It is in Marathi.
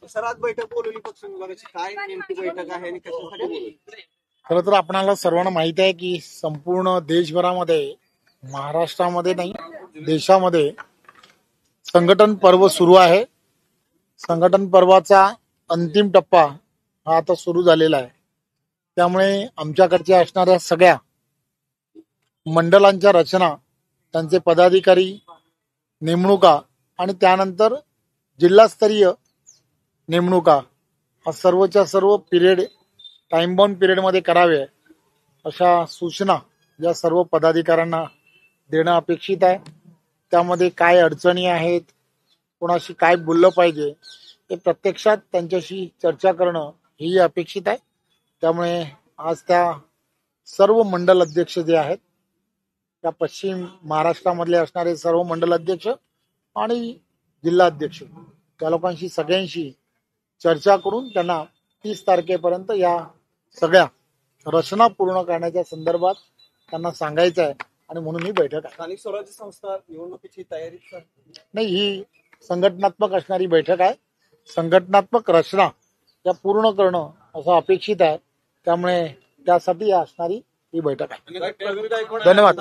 सर आज बैठक बोलवली पक्ष विभागाची, काय नेमकी बैठक आहे आणि कशासाठी बोलवली? खरं तर आपणाला सर्वांना माहित आहे की संपूर्ण देशभरामध्ये, महाराष्ट्रामध्ये नाही देशामध्ये संघटन पर्व सुरू आहे. संघटन पर्वाचा अंतिम टप्पा हा आता सुरू झालेला आहे. त्यामुळे आमच्याकडच्या असणाऱ्या सगळ्या मंडळांच्या रचना, त्यांचे पदाधिकारी नेमणुका आणि त्यानंतर जिल्हास्तरीय नेमणुका हा सर्वच्या सर्व पिरियड टाइम बाउंड पिरियडमध्ये करावे अशा सूचना या सर्व पदाधिकाऱ्यांना देणं अपेक्षित आहे. त्यामध्ये काय अडचणी आहेत, कोणाशी काय बोललं पाहिजे हे प्रत्यक्षात त्यांच्याशी चर्चा करणं ही अपेक्षित आहे. त्यामुळे आज त्या सर्व मंडल अध्यक्ष जे आहेत त्या पश्चिम महाराष्ट्रामधले असणारे सर्व मंडल अध्यक्ष आणि जिल्हा अध्यक्ष त्या लोकांशी सगळ्यांशी चर्चा करून त्यांना 30 तारखेपर्यंत या सगळ्या रचना पूर्ण करण्याच्या संदर्भात त्यांना सांगायचं आहे आणि म्हणून ही बैठक आहे. स्थानिक स्वराज्य संस्था निवडणुकीची तयारी नाही, ही संघटनात्मक असणारी बैठक आहे. संघटनात्मक रचना या पूर्ण करणं असं अपेक्षित आहे. त्यामुळे त्यासाठी असणारी ही बैठक आहे. धन्यवाद.